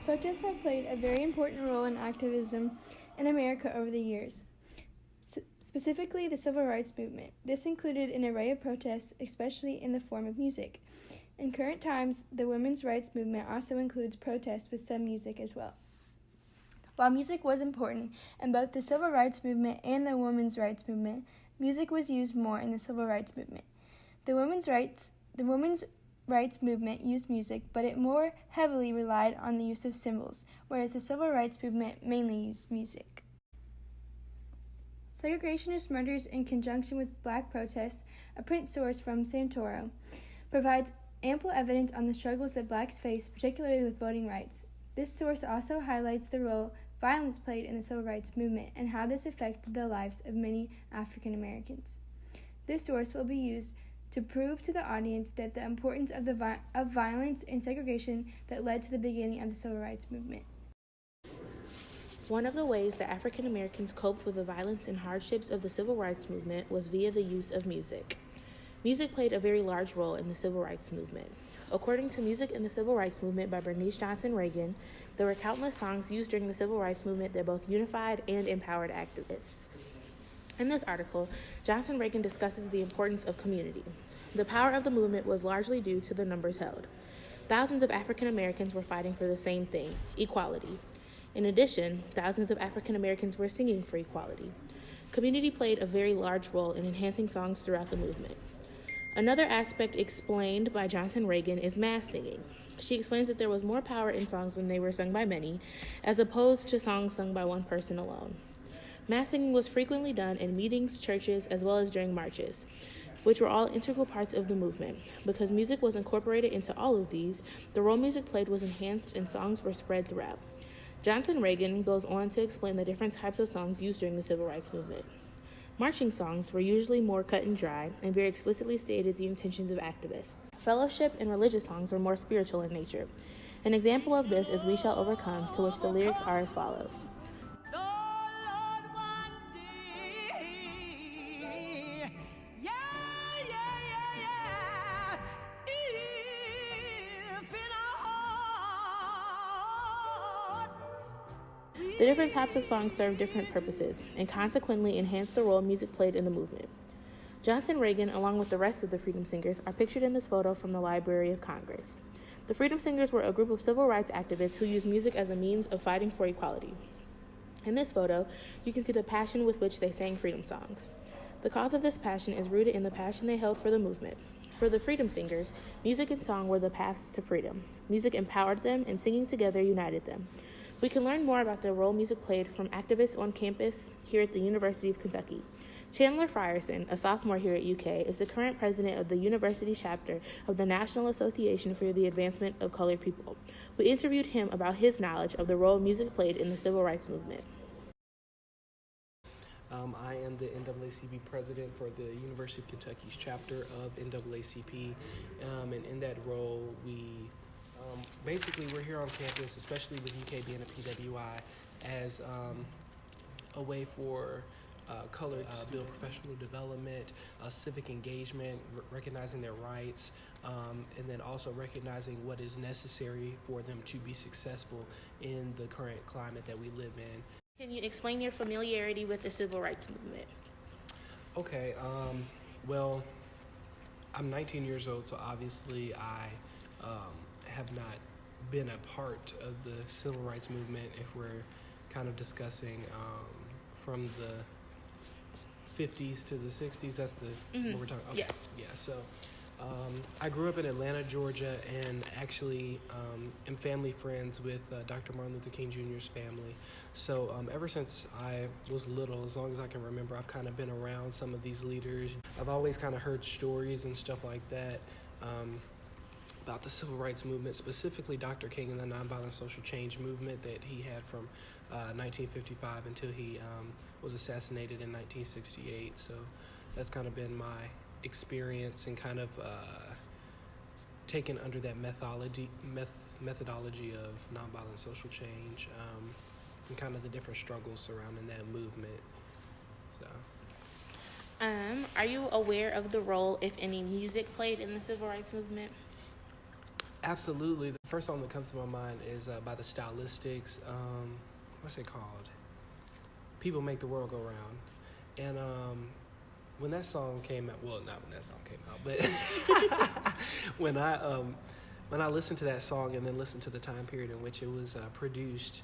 Protests have played a very important role in activism in America over the years, specifically the Civil Rights Movement. This included an array of protests, especially in the form of music. In current times, the women's rights movement also includes protests with some music as well. While music was important in both the Civil Rights Movement and the Women's Rights Movement, music was used more in the Civil Rights Movement. The women's rights movement used music, but it more heavily relied on the use of symbols, whereas the Civil Rights Movement mainly used music. Segregationist Murders in Conjunction with Black Protests, a print source from Santoro, provides ample evidence on the struggles that blacks face, particularly with voting rights. This source also highlights the role violence played in the Civil Rights Movement and how this affected the lives of many African Americans. This source will be used to prove to the audience that the importance of violence and segregation that led to the beginning of the Civil Rights Movement. One of the ways that African Americans coped with the violence and hardships of the Civil Rights Movement was via the use of music. Music played a very large role in the Civil Rights Movement. According to Music in the Civil Rights Movement by Bernice Johnson Reagan, there were countless songs used during the Civil Rights Movement that both unified and empowered activists. In this article, Johnson Reagan discusses the importance of community. The power of the movement was largely due to the numbers held. Thousands of African Americans were fighting for the same thing, equality. In addition, thousands of African Americans were singing for equality. Community played a very large role in enhancing songs throughout the movement. Another aspect explained by Johnson Reagan is mass singing. She explains that there was more power in songs when they were sung by many, as opposed to songs sung by one person alone. Mass singing was frequently done in meetings, churches, as well as during marches, which were all integral parts of the movement. Because music was incorporated into all of these, the role music played was enhanced and songs were spread throughout. Johnson Reagan goes on to explain the different types of songs used during the Civil Rights Movement. Marching songs were usually more cut and dry and very explicitly stated the intentions of activists. Fellowship and religious songs were more spiritual in nature. An example of this is We Shall Overcome, to which the lyrics are as follows. The different types of songs serve different purposes and consequently enhance the role music played in the movement. Johnson Reagan, along with the rest of the Freedom Singers, are pictured in this photo from the Library of Congress. The Freedom Singers were a group of civil rights activists who used music as a means of fighting for equality. In this photo, you can see the passion with which they sang freedom songs. The cause of this passion is rooted in the passion they held for the movement. For the Freedom Singers, music and song were the paths to freedom. Music empowered them, and singing together united them. We can learn more about the role music played from activists on campus here at the University of Kentucky. Chandler Frierson, a sophomore here at UK, is the current president of the university chapter of the National Association for the Advancement of Colored People. We interviewed him about his knowledge of the role music played in the Civil Rights Movement. I am the NAACP president for the University of Kentucky's chapter of NAACP, and in that role, basically, we're here on campus, especially with UK being a PWI, as a way for colored to build professional development, civic engagement, recognizing their rights, and then also recognizing what is necessary for them to be successful in the current climate that we live in. Can you explain your familiarity with the Civil Rights Movement? Okay, well, I'm 19 years old, so obviously I have not been a part of the Civil Rights Movement if we're kind of discussing from the 50s to the 60s. That's what we're talking about. Okay. Yes. Yeah, so I grew up in Atlanta, Georgia, and actually am family friends with Dr. Martin Luther King Jr.'s family. So ever since I was little, as long as I can remember, I've kind of been around some of these leaders. I've always kind of heard stories and stuff like that about the Civil Rights Movement, specifically Dr. King and the nonviolent social change movement that he had from 1955 until he was assassinated in 1968. So that's kind of been my experience and kind of taken under that methodology of nonviolent social change and kind of the different struggles surrounding that movement. So. Are you aware of the role, if any, music played in the Civil Rights Movement? Absolutely. The first song that comes to my mind is by the Stylistics. What's it called? People Make the World Go Round. And when that song came out, well, not when that song came out, but when I listened to that song and then listened to the time period in which it was produced,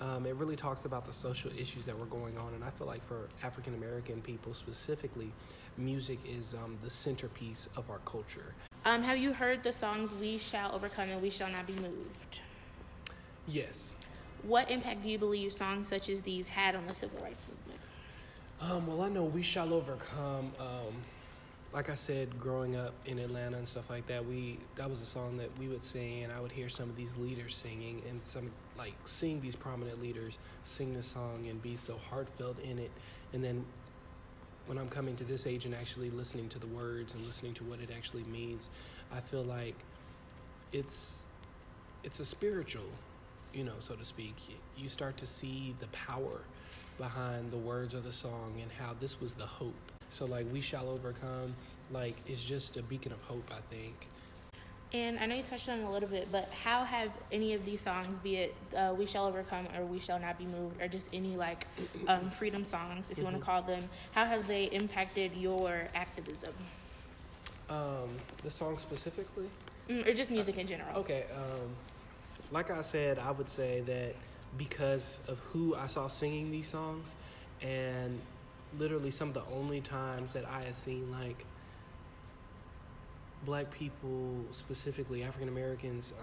it really talks about the social issues that were going on. And I feel like for African American people specifically, music is the centerpiece of our culture. Have you heard the songs We Shall Overcome and We Shall Not Be Moved? Yes. What impact do you believe songs such as these had on the civil rights movement? Well, I know We Shall Overcome. Like I said, growing up in Atlanta and stuff like that, that was a song that we would sing, and I would hear some of these leaders singing, and seeing these prominent leaders sing this song and be so heartfelt in it. And then when I'm coming to this age and actually listening to the words and listening to what it actually means, I feel like it's a spiritual, so to speak. You start to see the power behind the words of the song and how this was the hope. So We Shall Overcome, is just a beacon of hope, I think. And I know you touched on it a little bit, but how have any of these songs, be it We Shall Overcome or We Shall Not Be Moved, or just any freedom songs, if you want to call them, how have they impacted your activism? The song specifically? Or just music in general? Okay. Like I said, I would say that because of who I saw singing these songs, and literally some of the only times that I had seen Black people, specifically African Americans,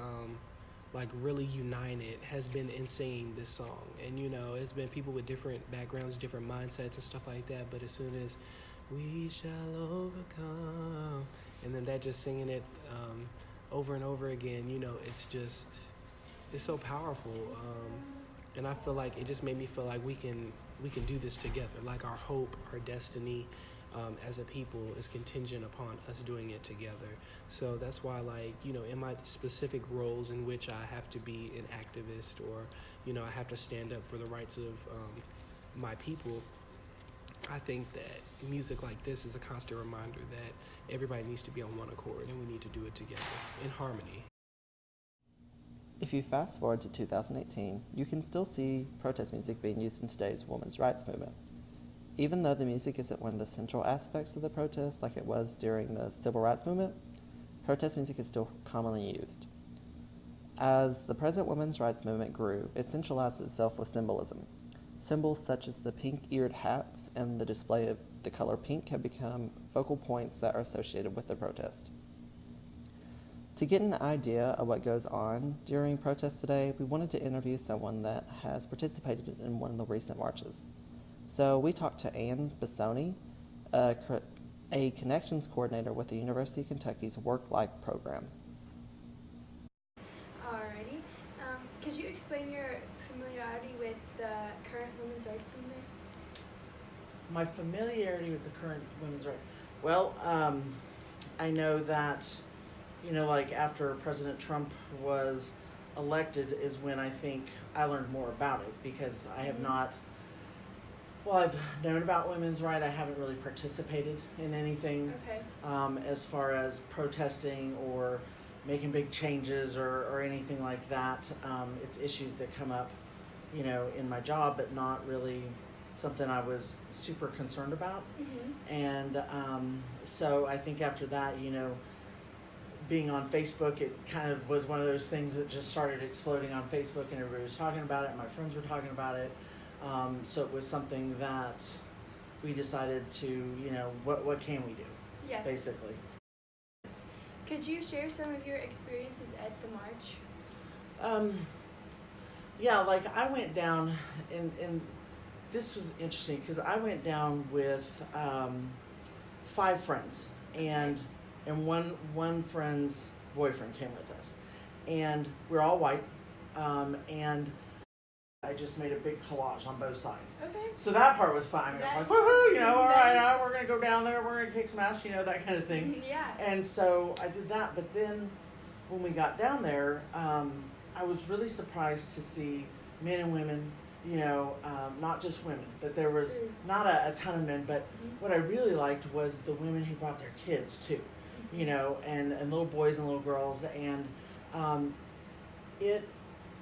really united has been in singing this song. And it's been people with different backgrounds, different mindsets and stuff like that, but as soon as we shall overcome, and then that just singing it over and over again, it's so powerful. And I feel like it just made me feel like we can do this together. Our hope, our destiny as a people is contingent upon us doing it together. So that's why, in my specific roles in which I have to be an activist, or, I have to stand up for the rights of my people, I think that music like this is a constant reminder that everybody needs to be on one accord, and we need to do it together in harmony. If you fast forward to 2018, you can still see protest music being used in today's women's rights movement. Even though the music isn't one of the central aspects of the protest like it was during the civil rights movement, protest music is still commonly used. As the present women's rights movement grew, it centralized itself with symbolism. Symbols such as the pink-eared hats and the display of the color pink have become focal points that are associated with the protest. To get an idea of what goes on during protests today, we wanted to interview someone that has participated in one of the recent marches. So we talked to Ann Bissoni, a connections coordinator with the University of Kentucky's Work Life program. Alrighty. Could you explain your familiarity with the current women's rights movement? My familiarity with the current women's rights. Well, I know that, after President Trump was elected is when I think I learned more about it, because I have not, I've known about women's rights. I haven't really participated in anything as far as protesting or making big changes or anything like that. It's issues that come up, in my job, but not really something I was super concerned about. Mm-hmm. And so I think after that, being on Facebook, it kind of was one of those things that just started exploding on Facebook, and everybody was talking about it, and my friends were talking about it. So it was something that we decided to, what can we do, yes, basically. Could you share some of your experiences at the march? I went down, and this was interesting, because I went down with 5 friends, and one friend's boyfriend came with us, and we're all white, and I just made a big collage on both sides. Okay. So that part was fun. I was like, woohoo, all right, we're gonna go down there, we're gonna kick some ass, that kind of thing. Yeah. And so I did that, but then when we got down there, I was really surprised to see men and women, not just women, but there was not a ton of men, but what I really liked was the women who brought their kids too, and little boys and little girls, and Um, it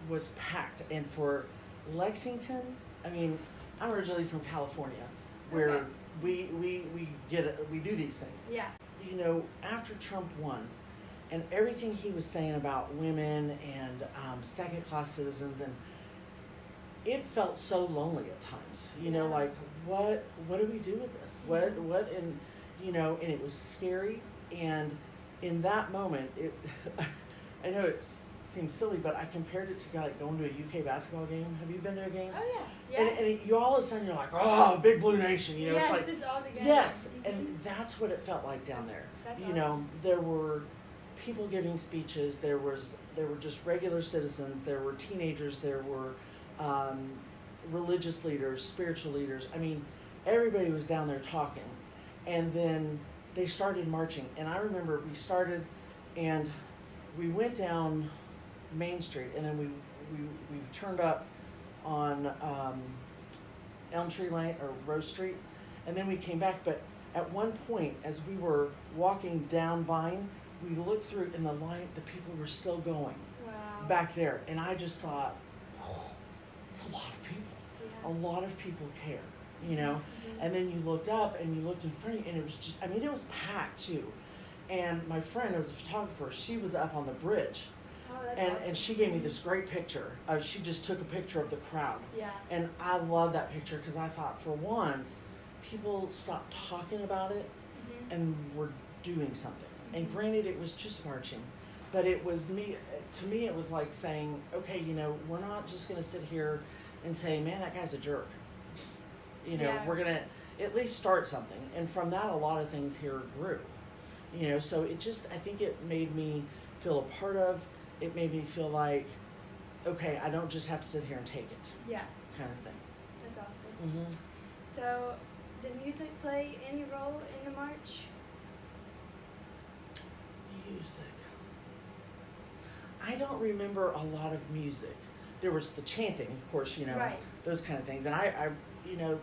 was packed, and for Lexington, I mean, I'm originally from California, where Okay. we do these things. Yeah. You know, after Trump won, and everything he was saying about women and second-class citizens, and it felt so lonely at times. You know, Yeah. like what do we do with this? What and you know, and it was scary. And in that moment, it I know it seems silly, but I compared it to like going to a UK basketball game. Have you been to a game? Oh yeah. Yeah. And you all of a sudden you're like, oh, big blue nation. You know, yes, it's like it's all together. yes, Mhm. and that's what it felt like down there. That's You know, there were people giving speeches. There were just regular citizens. There were teenagers. There were religious leaders, spiritual leaders. I mean, everybody was down there talking, and then they started marching. And I remember we started, and we went down Main Street, and then we turned up on Elm Tree Lane or Rose Street, and then we came back. But at one point, as we were walking down Vine, we looked through, and the people were still going Wow. back there, and I just thought, it's a lot of people. Yeah. A lot of people care, you know. Mhm. And then you looked up and you looked in front of you, and it was just, I mean, it was packed too. And my friend, who was a photographer, she was up on the bridge, Oh, that's and awesome. she gave me this great picture. She just took a picture of the crowd. Yeah. And I love that picture because I thought, for once, people stopped talking about it Mhm. and were doing something. And Mhm. granted, it was just marching, but it was me. To me, it was like saying, okay, you know, we're not just going to sit here and say, man, that guy's a jerk. You know, Yeah. we're going to at least start something. And from that, a lot of things here grew. You know, so it just, I think it made me feel a part of. It made me feel like, okay, I don't just have to sit here and take it, Yeah. kind of thing. That's awesome. Mm-hmm. So, did music play any role in the march? Music. I don't remember a lot of music. There was the chanting, of course, you know, Right. those kind of things. And I, you know,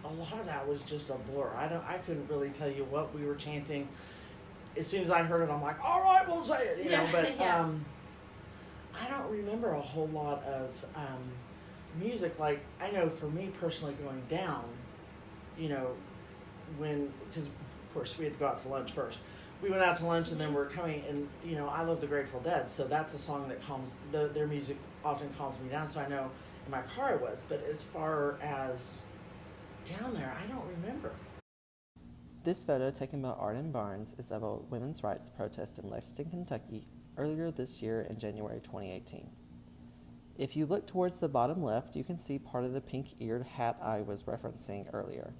a lot of that was just a blur. I couldn't really tell you what we were chanting. As soon as I heard it, I'm like, all right, we'll say it, you know. Yeah, But yeah. I don't remember a whole lot of music. Like, I know for me personally, going down, you know, because of course we had to go out to lunch first. We went out to lunch and then we're coming, and you know, I love the Grateful Dead, so that's a song that their music often calms me down. So I know in my car it was, but as far as down there, I don't remember. This photo taken by Arden Barnes is of a women's rights protest in Lexington, Kentucky earlier this year in January 2018. If you look towards the bottom left, you can see part of the pink-eared hat I was referencing earlier.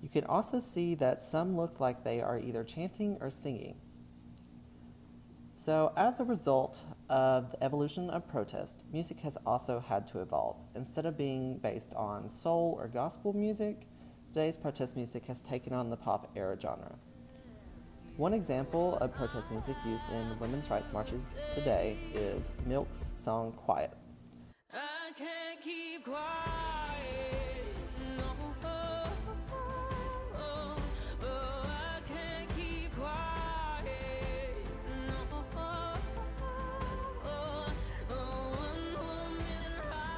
You can also see that some look like they are either chanting or singing. So as a result of the evolution of protest, music has also had to evolve. Instead of being based on soul or gospel music, today's protest music has taken on the pop era genre. One example of protest music used in women's rights marches today is Milk's song Quiet. I can't keep quiet. No, I can't keep quiet.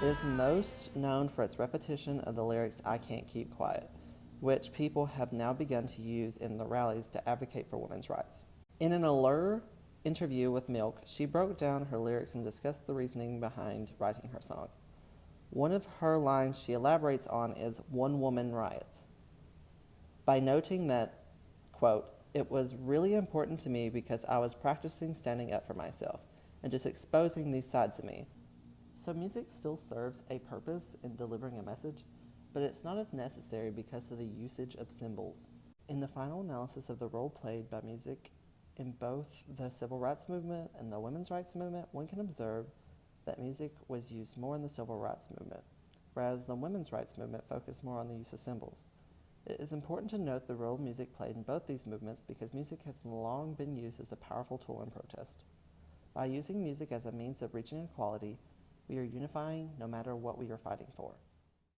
It is most known for its repetition of the lyrics I Can't Keep Quiet, which people have now begun to use in the rallies to advocate for women's rights. In an Allure interview with Milk, she broke down her lyrics and discussed the reasoning behind writing her song. One of her lines she elaborates on is "one woman riot," by noting that, quote, "it was really important to me because I was practicing standing up for myself and just exposing these sides of me." So music still serves a purpose in delivering a message, but it's not as necessary because of the usage of symbols. In the final analysis of the role played by music in both the civil rights movement and the women's rights movement, one can observe that music was used more in the civil rights movement, whereas the women's rights movement focused more on the use of symbols. It is important to note the role music played in both these movements because music has long been used as a powerful tool in protest. By using music as a means of reaching equality, we are unifying no matter what we are fighting for.